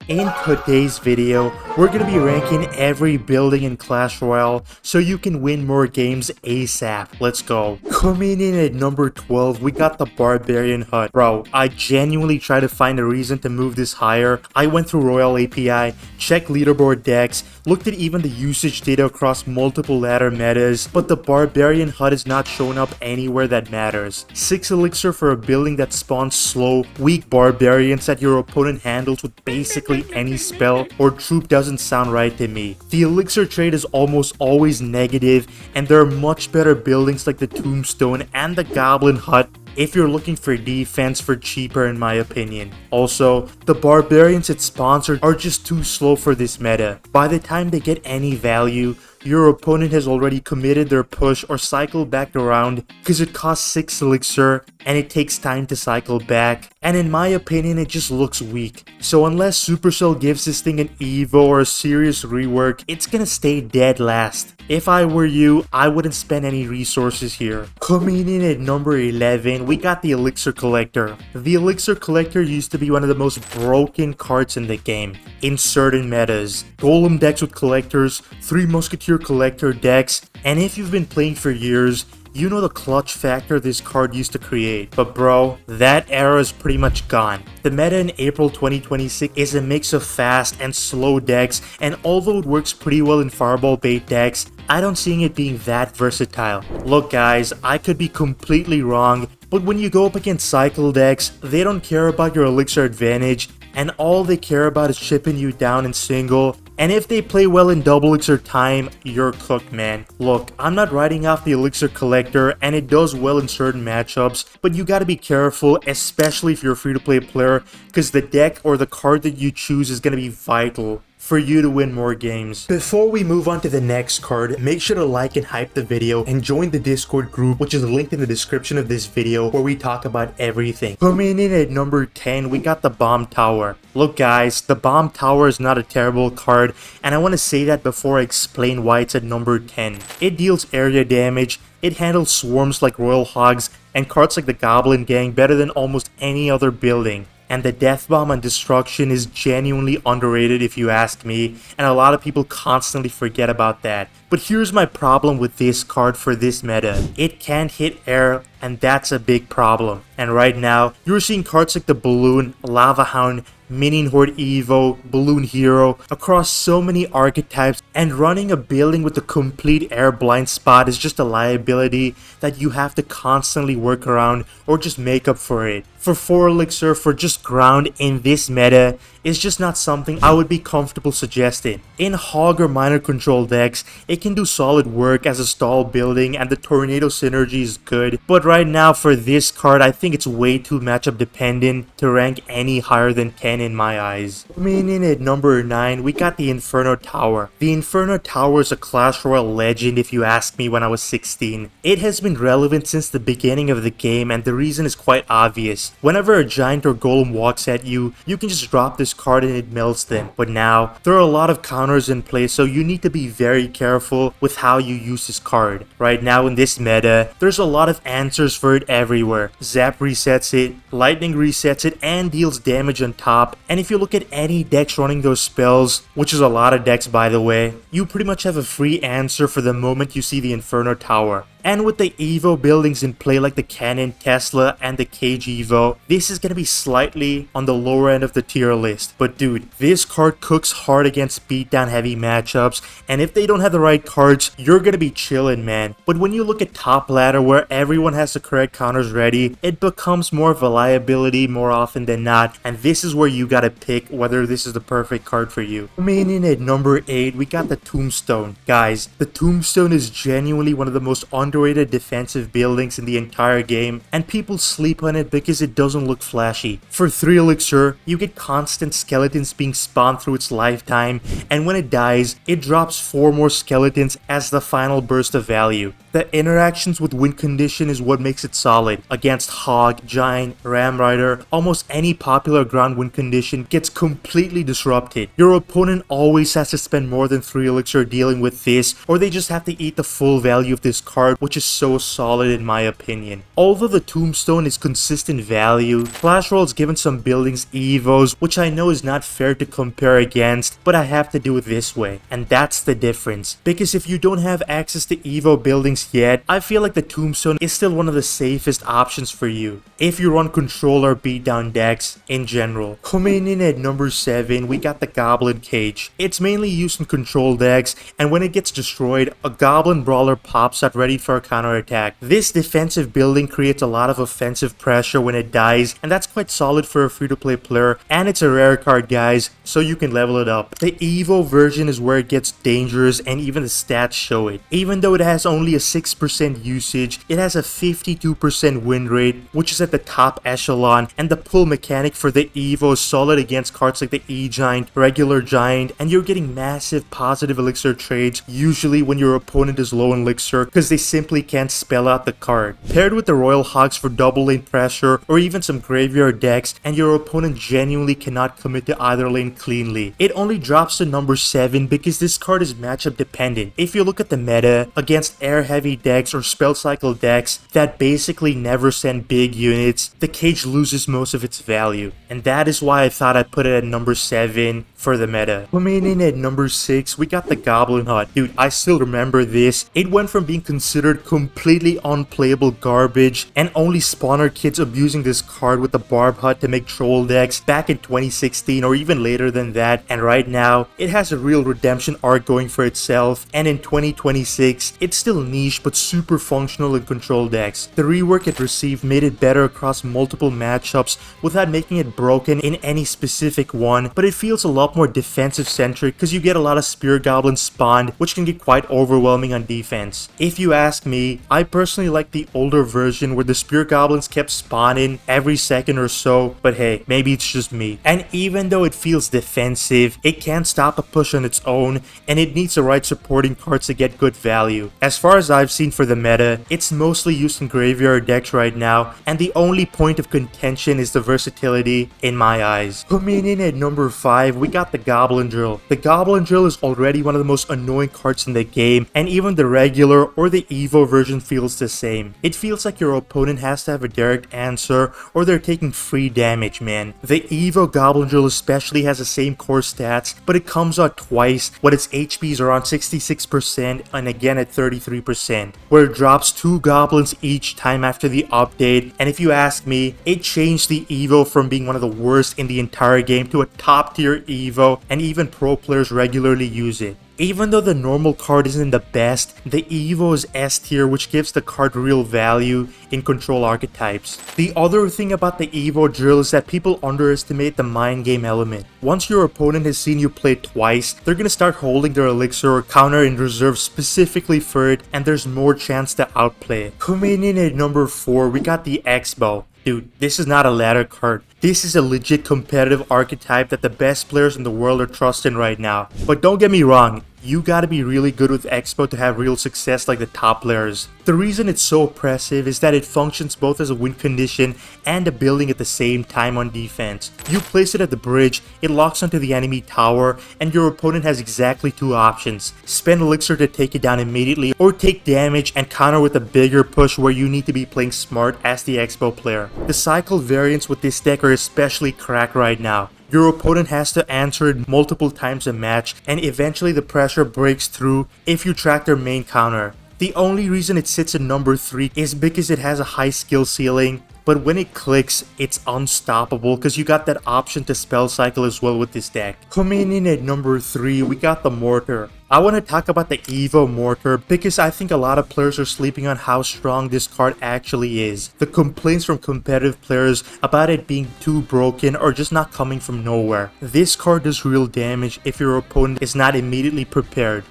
In today's video, we're going to be ranking every building in Clash Royale so you can win more games ASAP. Let's go. Coming in at number 12, we got the Barbarian Hut. Bro, I genuinely tried to find a reason to move this higher. I went through Royale API, checked leaderboard decks, looked at even the usage data across multiple ladder metas, but the Barbarian Hut is not showing up anywhere that matters. 6 elixir for a building that spawns slow, weak barbarians that your opponent handles with basically any spell or troop doesn't sound right to me. The elixir trade is almost always negative, and there are much better buildings like the Tombstone and the Goblin Hut if you're looking for defense for cheaper, in my opinion. Also, the barbarians it sponsored are just too slow for this meta. By the time they get any value, your opponent has already committed their push or cycled back around because it costs 6 elixir and it takes time to cycle back, and in my opinion it just looks weak. So unless Supercell gives this thing an evo or a serious rework, it's gonna stay dead last. If I were you, I wouldn't spend any resources here. Coming in at number 11, we got the Elixir Collector. The Elixir Collector used to be one of the most broken cards in the game in certain metas. Golem decks with collectors, 3 Musketeer Collector decks, and if you've been playing for years, you know the clutch factor this card used to create. But bro, that era is pretty much gone. The meta in April 2026 is a mix of fast and slow decks, and although it works pretty well in fireball bait decks, I don't see it being that versatile. Look guys, I could be completely wrong, but when you go up against cycle decks, they don't care about your elixir advantage, and all they care about is chipping you down in single. And if they play well in double elixir time, you're cooked, man. Look, I'm not writing off the Elixir Collector, and it does well in certain matchups, but you gotta be careful, especially if you're a free-to-play player, because the deck or the card that you choose is gonna be vital for you to win more games. Before we move on to the next card, make sure to like and hype the video and join the Discord group, which is linked in the description of this video, where we talk about everything. Coming in at number 10, we got the Bomb Tower. Look guys, the Bomb Tower is not a terrible card, and I want to say that before I explain why it's at number 10. It deals area damage, it handles swarms like Royal Hogs, and cards like the Goblin Gang better than almost any other building. And the Death Bomb on Destruction is genuinely underrated if you ask me, and a lot of people constantly forget about that. But here's my problem with this card for this meta. It can't hit air, and that's a big problem. And right now, you're seeing cards like the Balloon, Lava Hound, Minion Horde Evo, Balloon Hero across so many archetypes, and running a building with a complete air blind spot is just a liability that you have to constantly work around or just make up for it. For 4 elixir for just ground in this meta is just not something I would be comfortable suggesting. In Hog or Minor Control decks, it can do solid work as a stall building and the Tornado synergy is good, but right now for this card I think it's way too matchup dependent to rank any higher than 10 in my eyes. Coming in at number 9, we got the Inferno Tower. The Inferno Tower is a Clash Royale legend if you ask me when I was 16. It has been relevant since the beginning of the game, and the reason is quite obvious. Whenever a giant or golem walks at you, you can just drop this card and it melts them. But now, there are a lot of counters in play, so you need to be very careful with how you use this card. Right now in this meta, there's a lot of answers for it everywhere. Zap resets it, Lightning resets it, and deals damage on top. And if you look at any decks running those spells, which is a lot of decks by the way, you pretty much have a free answer for the moment you see the Inferno Tower. And with the Evo buildings in play like the Cannon, Tesla, and the Cage Evo, this is gonna be slightly on the lower end of the tier list. But dude, this card cooks hard against beatdown heavy matchups, and if they don't have the right cards, you're gonna be chillin', man. But when you look at top ladder where everyone has the correct counters ready, it becomes more of a liability more often than not, and this is where you gotta pick whether this is the perfect card for you. Coming in at number 8, we got the Tombstone. Guys, the Tombstone is genuinely one of the most underrated defensive buildings in the entire game, and people sleep on it because it doesn't look flashy. For 3 elixir, you get constant skeletons being spawned through its lifetime, and when it dies, it drops 4 more skeletons as the final burst of value. The interactions with win condition is what makes it solid. Against Hog, Giant, Ram Rider, almost any popular ground win condition gets completely disrupted. Your opponent always has to spend more than 3 elixir dealing with this, or they just have to eat the full value of this card which is so solid in my opinion. Although the Tombstone is consistent value, Clash Royale's given some buildings evos, which I know is not fair to compare against, but I have to do it this way. And that's the difference. Because if you don't have access to evo buildings yet, I feel like the Tombstone is still one of the safest options for you if you run control or beatdown decks in general. Coming in at number 7, we got the Goblin Cage. It's mainly used in control decks, and when it gets destroyed, a Goblin Brawler pops out ready for a counterattack. This defensive building creates a lot of offensive pressure when it dies, and that's quite solid for a free-to-play player, and it's a rare card, guys, so you can level it up. The evo version is where it gets dangerous, and even the stats show it. Even though it has only a 6% usage, it has a 52% win rate, which is at the top echelon, and the pull mechanic for the evo is solid against cards like the E-Giant, regular Giant, and you're getting massive positive elixir trades usually when your opponent is low in elixir because they simply can't spell out the card. Paired with the Royal Hogs for double lane pressure or even some graveyard decks, and your opponent genuinely cannot commit to either lane cleanly. It only drops to number 7 because this card is matchup dependent. If you look at the meta, against air heavy decks or spell cycle decks that basically never send big units, the cage loses most of its value. And that is why I thought I'd put it at number 7 for the meta. Coming in at number 6, we got the Goblin Hut. Dude, I still remember this. It went from being considered completely unplayable garbage and only spawner kids abusing this card with the Barb Hut to make troll decks back in 2016 or even later than that, and right now it has a real redemption arc going for itself, and in 2026 it's still niche but super functional in control decks. The rework it received made it better across multiple matchups without making it broken in any specific one, but it feels a lot more defensive centric because you get a lot of spear goblins spawned, which can get quite overwhelming on defense. If you ask me, I personally like the older version where the spear goblins kept spawning every second or so, but hey, maybe it's just me. And even though it feels defensive, it can't stop a push on its own, and it needs the right supporting cards to get good value. As far as I've seen for the meta, it's mostly used in graveyard decks right now, and the only point of contention is the versatility in my eyes. Coming in at number 5, we got the Goblin Drill. The Goblin Drill is already one of the most annoying cards in the game, and even the regular or the evo version feels the same. It feels like your opponent has to have a direct answer or they're taking free damage, man. The evo Goblin Drill especially has the same core stats, but it comes out twice when its HP is around 66% and again at 33%, where it drops 2 goblins each time after the update, and if you ask me, it changed the evo from being one of the worst in the entire game to a top tier evo, and even pro players regularly use it. Even though the normal card isn't the best, the evo is S tier, which gives the card real value in control archetypes. The other thing about the evo drill is that people underestimate the mind game element. Once your opponent has seen you play twice, they're gonna start holding their elixir or counter in reserve specifically for it, and there's more chance to outplay it. Coming in at number 4, we got the X-Bow. Dude, this is not a ladder card. This is a legit competitive archetype that the best players in the world are trusting right now. But don't get me wrong, you gotta be really good with Expo to have real success like the top players. The reason it's so oppressive is that it functions both as a win condition and a building at the same time on defense. You place it at the bridge, it locks onto the enemy tower, and your opponent has exactly 2 options. Spend elixir to take it down immediately, or take damage and counter with a bigger push where you need to be playing smart as the Expo player. The cycle variants with this deck are especially cracked right now. Your opponent has to answer it multiple times a match, and eventually the pressure breaks through if you track their main counter. The only reason it sits at number 3 is because it has a high skill ceiling, but when it clicks, it's unstoppable because you got that option to spell cycle as well with this deck. Coming in at number 3, we got the Mortar. I want to talk about the Evo Mortar because I think a lot of players are sleeping on how strong this card actually is. The complaints from competitive players about it being too broken or just not coming from nowhere. This card does real damage if your opponent is not immediately prepared.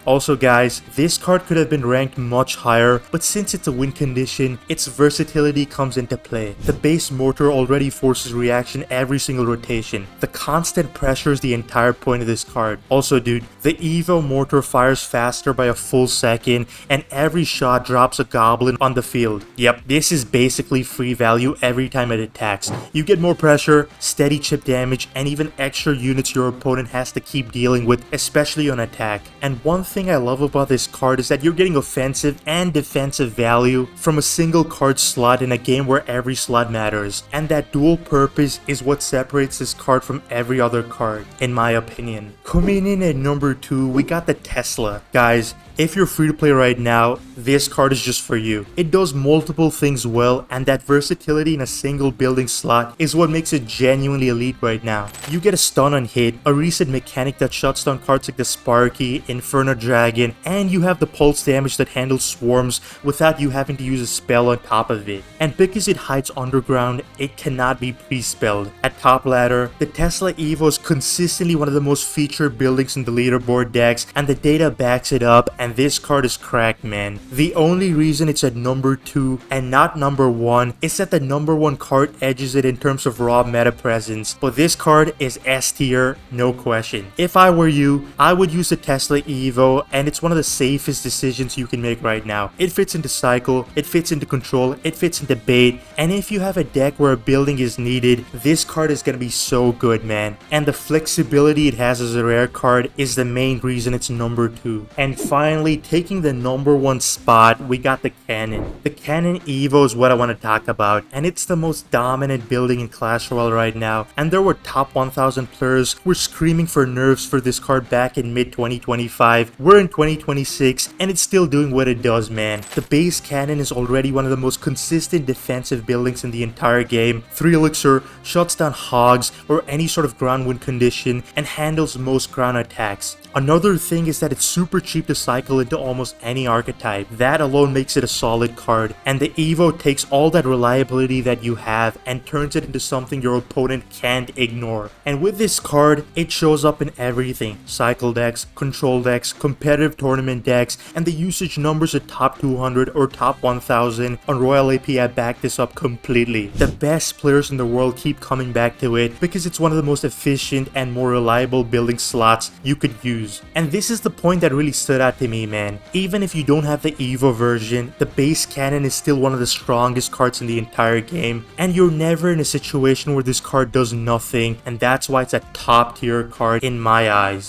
Also guys, this card could have been ranked much higher, but since it's a win condition, its versatility comes into play. The base Mortar already forces reaction every single rotation. The constant pressure is the entire point of this card. Also dude, the Evo Mortar fires faster by a full second, and every shot drops a goblin on the field. Yep, this is basically free value every time it attacks. You get more pressure, steady chip damage, and even extra units your opponent has to keep dealing with, especially on attack. And one thing I love about this card is that you're getting offensive and defensive value from a single card slot in a game where every slot matters, and that dual purpose is what separates this card from every other card, in my opinion. Coming in at number 2, we got the Tesla. Guys, if you're free to play right now, this card is just for you. It does multiple things well, and that versatility in a single building slot is what makes it genuinely elite right now. You get a stun on hit, a reset mechanic that shuts down cards like the Sparky, Inferno Dragon, and you have the pulse damage that handles swarms without you having to use a spell on top of it. And because it hides underground, it cannot be pre-spelled. At top ladder, the Tesla Evo is consistently one of the most featured buildings in the leaderboard decks, and the data backs it up, and this card is cracked, man. The only reason it's at number 2 and not number 1 is that the number 1 card edges it in terms of raw meta presence, but this card is S tier, no question. If I were you, I would use the Tesla Evo, and it's one of the safest decisions you can make right now. It fits into cycle, it fits into control, it fits into bait, and if you have a deck where a building is needed, this card is gonna be so good, man. And the flexibility it has as a rare card is the main reason it's number 2. And finally, taking the number 1 spot, we got the Cannon. The Cannon Evo is what I want to talk about, and it's the most dominant building in Clash Royale right now, and there were top 1000 players who were screaming for nerfs for this card back in mid-2025. We're in 2026, and it's still doing what it does, man. The base Cannon is already one of the most consistent defensive buildings in the entire game. 3 Elixir, shuts down hogs or any sort of ground win condition, and handles most ground attacks. Another thing is that it's super cheap to cycle into almost any archetype. That alone makes it a solid card, and the Evo takes all that reliability that you have and turns it into something your opponent can't ignore. And with this card, it shows up in everything. Cycle decks, control decks, competitive tournament decks, and the usage numbers at top 200 or top 1000 on Royale API back this up completely. The best players in the world keep coming back to it because it's one of the most efficient and more reliable building slots you could use. And this is the point that really stood out to me, man. Even if you don't have the Evo version, the base Cannon is still one of the strongest cards in the entire game, and you're never in a situation where this card does nothing, and that's why it's a top tier card in my eyes.